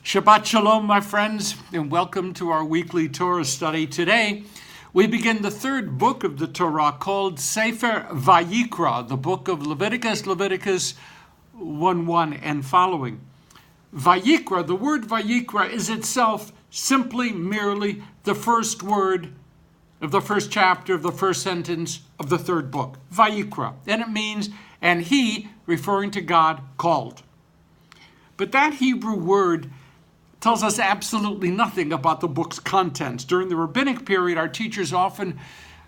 Shabbat Shalom, my friends, and welcome to our weekly Torah study. Today, we begin the third book of the Torah called Sefer Vayikra, the book of Leviticus 1:1 and following. Vayikra, the word Vayikra is itself simply merely the first word of the first chapter of the first sentence of the third book, Vayikra. And it means, and he, referring to God, called. But that Hebrew word tells us absolutely nothing about the book's contents. During the rabbinic period, our teachers often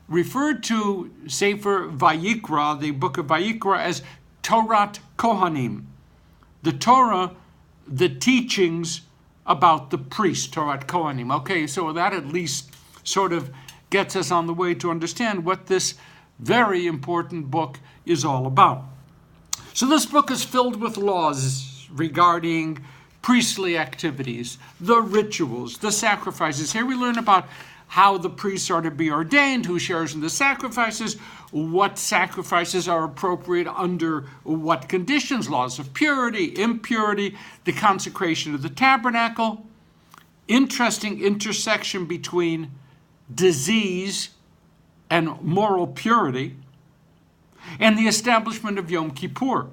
referred to Sefer Vayikra, the book of Vayikra, as Torah Kohanim. The Torah, the teachings about the priest, Torah Kohanim. Okay, so that at least sort of gets us on the way to understand what this very important book is all about. So this book is filled with laws regarding priestly activities, the rituals, the sacrifices. Here we learn about how the priests are to be ordained, who shares in the sacrifices, what sacrifices are appropriate under what conditions, laws of purity, impurity, the consecration of the tabernacle. Interesting intersection between disease and moral purity, and the establishment of Yom Kippur.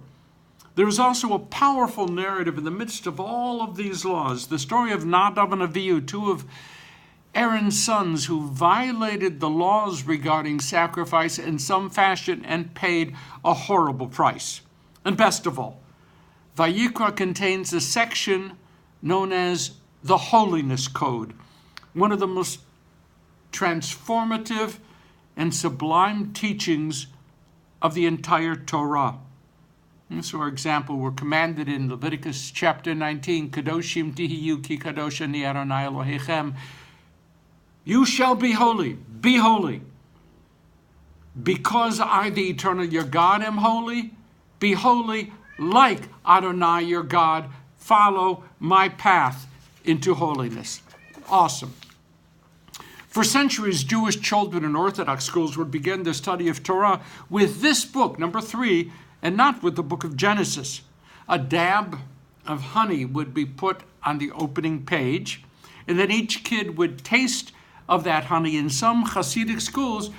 There is also a powerful narrative in the midst of all of these laws, the story of Nadav and Avihu, two of Aaron's sons who violated the laws regarding sacrifice in some fashion and paid a horrible price. And best of all, Vayikra contains a section known as the Holiness Code, one of the most transformative and sublime teachings of the entire Torah. So, for example, we're commanded in Leviticus chapter 19, Kadoshim tihiyu ki kadosh ani Adonai Elohechem. You shall be holy, because I, the eternal your God, am holy. Be holy like Adonai your God. Follow my path into holiness. Awesome. For centuries, Jewish children in Orthodox schools would begin their study of Torah with this book, number 3, and not with the book of Genesis. A dab of honey would be put on the opening page, and then each kid would taste of that honey. In some Hasidic schools,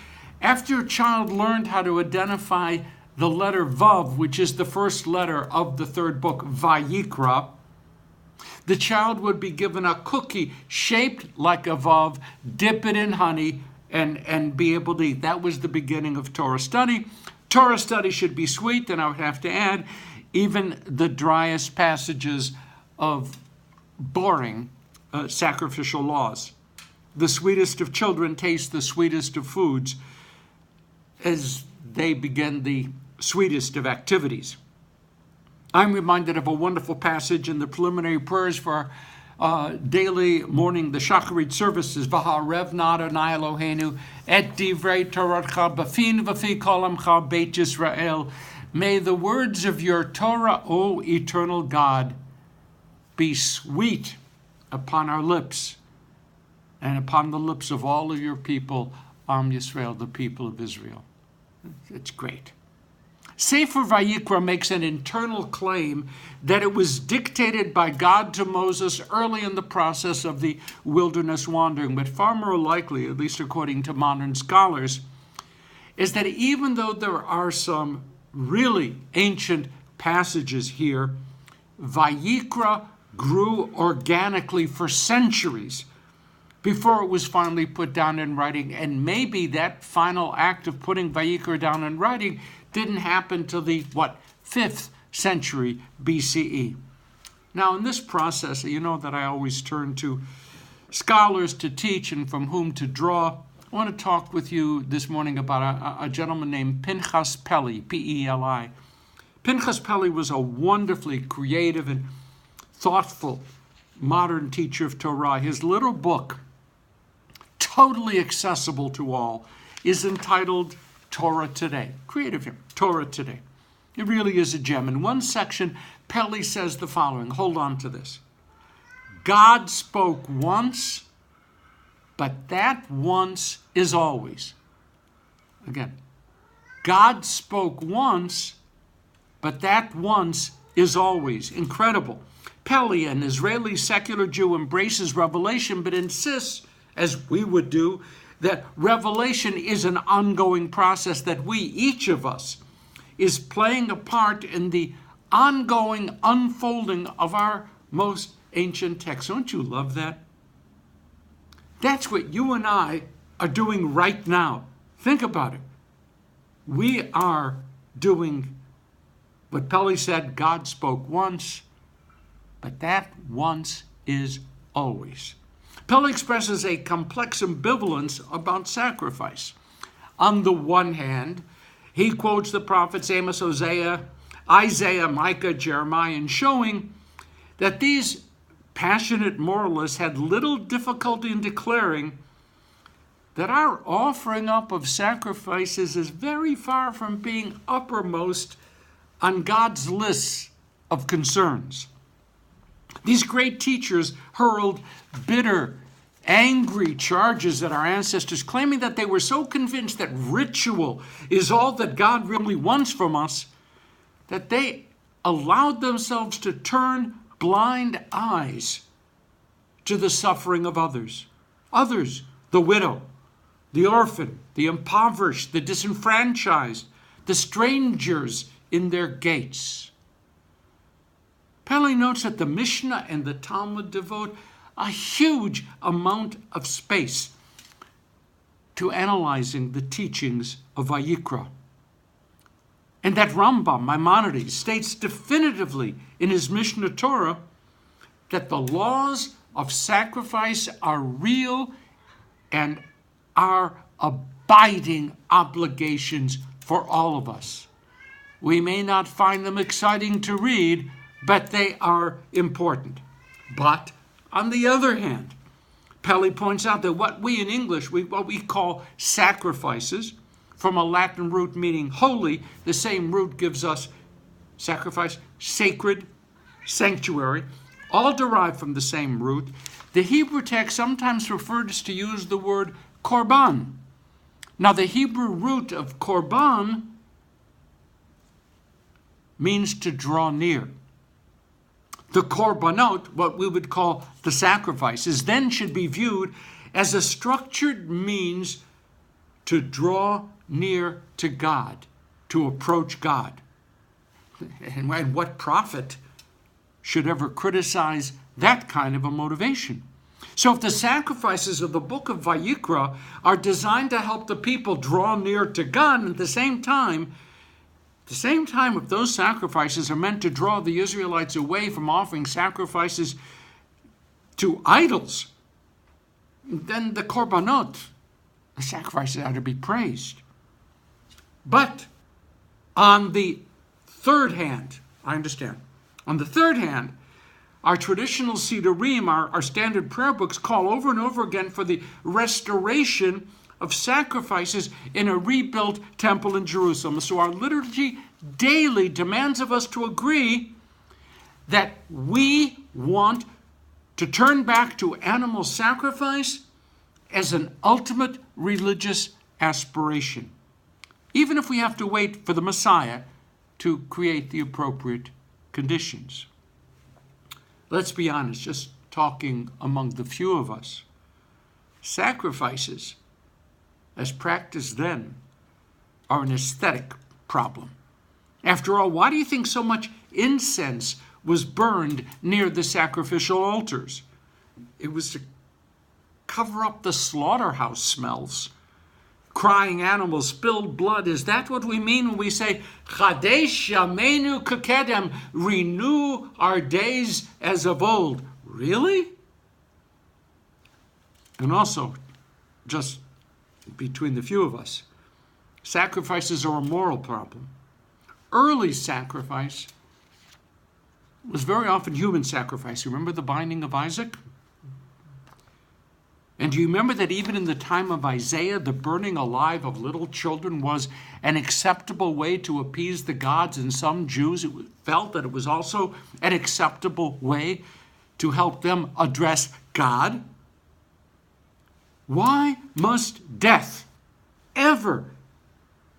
after a child learned how to identify the letter Vav, which is the first letter of the third book, Vayikra, the child would be given a cookie shaped like a Vav, dip it in honey, and be able to eat. That was the beginning of Torah study. Torah study should be sweet, and I would have to add, even the driest passages of boring sacrificial laws. The sweetest of children taste the sweetest of foods as they begin the sweetest of activities. I'm reminded of a wonderful passage in the preliminary prayers for daily morning, the Shacharit services. V'ha'arev na Adonai Eloheinu et divrei Toratcha b'fin v'fi kol amcha Beit Yisrael. May the words of your Torah, O eternal God, be sweet upon our lips and upon the lips of all of your people, Am Yisrael, the people of Israel. It's great. Sefer Vayikra makes an internal claim that it was dictated by God to Moses early in the process of the wilderness wandering, but far more likely, at least according to modern scholars, is that even though there are some really ancient passages here, Vayikra grew organically for centuries before it was finally put down in writing, and maybe that final act of putting Vayikra down in writing didn't happen till the, 5th century BCE. Now, in this process, you know that I always turn to scholars to teach and from whom to draw. I want to talk with you this morning about a gentleman named Pinchas Peli, P-E-L-I. Pinchas Peli was a wonderfully creative and thoughtful modern teacher of Torah. His little book, totally accessible to all, is entitled Torah Today. Creative here, Torah Today. It really is a gem. In one section, Peli says the following. Hold on to this. God spoke once, but that once is always. Again, God spoke once, but that once is always. Incredible. Peli, an Israeli secular Jew, embraces revelation but insists, as we would do, that revelation is an ongoing process, that we, each of us, is playing a part in the ongoing unfolding of our most ancient text. Don't you love that? That's what you and I are doing right now. Think about it. We are doing what Peli said, God spoke once, but that once is always. Peli expresses a complex ambivalence about sacrifice. On the one hand, he quotes the prophets Amos, Isaiah, Micah, Jeremiah, and showing that these passionate moralists had little difficulty in declaring that our offering up of sacrifices is very far from being uppermost on God's list of concerns. These great teachers hurled bitter, angry charges at our ancestors, claiming that they were so convinced that ritual is all that God really wants from us, that they allowed themselves to turn blind eyes to the suffering of others. Others, the widow, the orphan, the impoverished, the disenfranchised, the strangers in their gates. Peli notes that the Mishnah and the Talmud devote a huge amount of space to analyzing the teachings of Vayikra. And that Rambam, Maimonides, states definitively in his Mishnah Torah that the laws of sacrifice are real and are abiding obligations for all of us. We may not find them exciting to read, but they are important. But on the other hand, Peli points out that what we in English, what we call sacrifices, from a Latin root meaning holy, the same root gives us sacrifice, sacred, sanctuary, all derived from the same root. The Hebrew text sometimes refers to use the word korban. Now, the Hebrew root of korban means to draw near. The korbanot, what we would call the sacrifices, then should be viewed as a structured means to draw near to God, to approach God. And what prophet should ever criticize that kind of a motivation? So if the sacrifices of the book of Vayikra are designed to help the people draw near to God, and at the same time, if those sacrifices are meant to draw the Israelites away from offering sacrifices to idols, then the korbanot, the sacrifices, are to be praised. But on the third hand, on the third hand, our traditional Sidurim, our standard prayer books, call over and over again for the restoration of sacrifices in a rebuilt temple in Jerusalem. So our liturgy daily demands of us to agree that we want to turn back to animal sacrifice as an ultimate religious aspiration, even if we have to wait for the Messiah to create the appropriate conditions. Let's be honest, just talking among the few of us, sacrifices, as practiced then, are an aesthetic problem. After all, why do you think so much incense was burned near the sacrificial altars? It was to cover up the slaughterhouse smells. Crying animals, spilled blood. Is that what we mean when we say, Chadesh Yameinu Kakedem, renew our days as of old? Really? And also, just between the few of us, sacrifices are a moral problem. Early sacrifice was very often human sacrifice. Remember the binding of Isaac? And do you remember that even in the time of Isaiah, the burning alive of little children was an acceptable way to appease the gods? And some Jews felt that it was also an acceptable way to help them address God. Why must death ever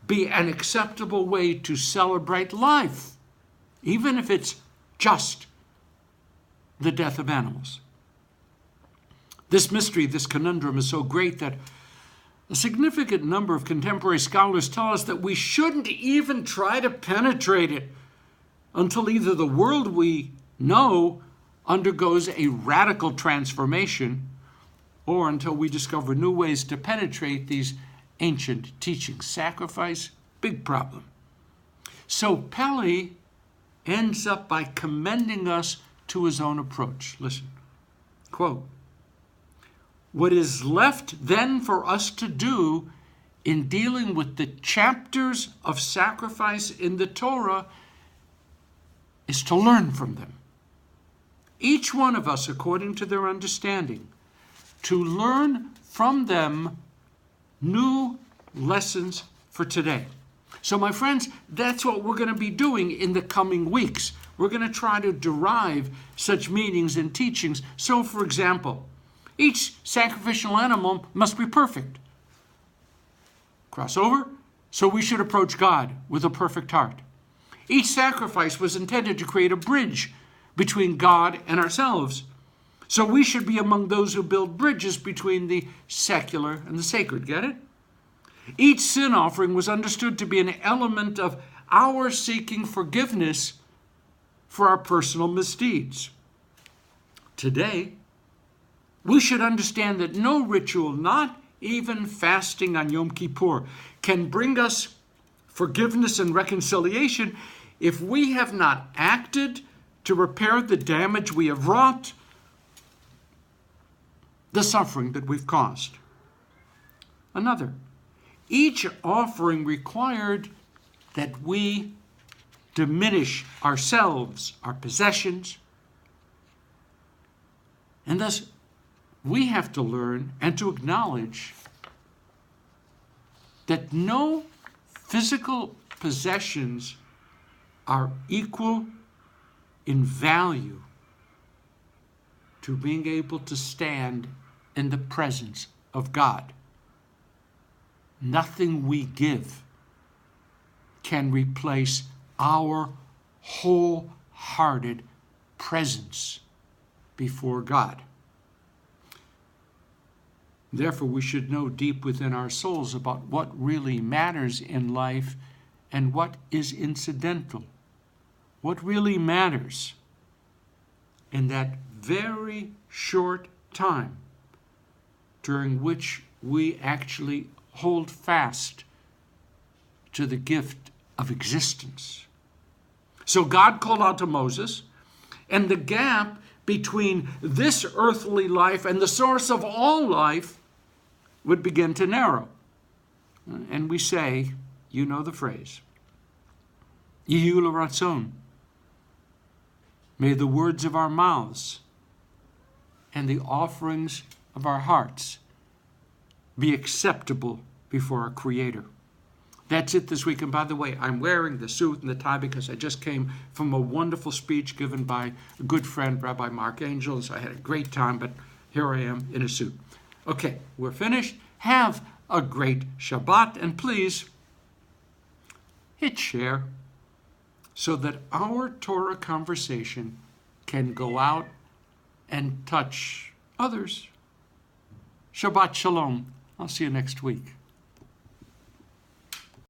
be an acceptable way to celebrate life, even if it's just the death of animals. This mystery, this conundrum is so great that a significant number of contemporary scholars tell us that we shouldn't even try to penetrate it until either the world we know undergoes a radical transformation or until we discover new ways to penetrate these ancient teachings. Sacrifice, big problem. So Pele ends up by commending us to his own approach. Listen, quote, "What is left then for us to do in dealing with the chapters of sacrifice in the Torah is to learn from them. Each one of us, according to their understanding, to learn from them new lessons for today." So my friends, that's what we're going to be doing in the coming weeks. We're going to try to derive such meanings and teachings. So, for example, each sacrificial animal must be perfect. Crossover, so we should approach God with a perfect heart. Each sacrifice was intended to create a bridge between God and ourselves. So we should be among those who build bridges between the secular and the sacred. Get it? Each sin offering was understood to be an element of our seeking forgiveness for our personal misdeeds. Today, we should understand that no ritual, not even fasting on Yom Kippur, can bring us forgiveness and reconciliation if we have not acted to repair the damage we have wrought, the suffering that we've caused. Another, each offering required that we diminish ourselves, our possessions, and thus we have to learn and to acknowledge that no physical possessions are equal in value to being able to stand in the presence of God. Nothing we give can replace our wholehearted presence before God. Therefore, we should know deep within our souls about what really matters in life and what is incidental. What really matters in that very short time during which we actually hold fast to the gift of existence. So God called out to Moses, and the gap between this earthly life and the source of all life would begin to narrow. And we say, you know the phrase, Yehu l'ratzon. May the words of our mouths and the offerings of our hearts be acceptable before our Creator. That's it this week. And by the way, I'm wearing the suit and the tie because I just came from a wonderful speech given by a good friend, Rabbi Mark Angel. So I had a great time, but here I am in a suit. Okay, we're finished. Have a great Shabbat, and please hit share so that our Torah conversation can go out and touch others. Shabbat Shalom. I'll see you next week.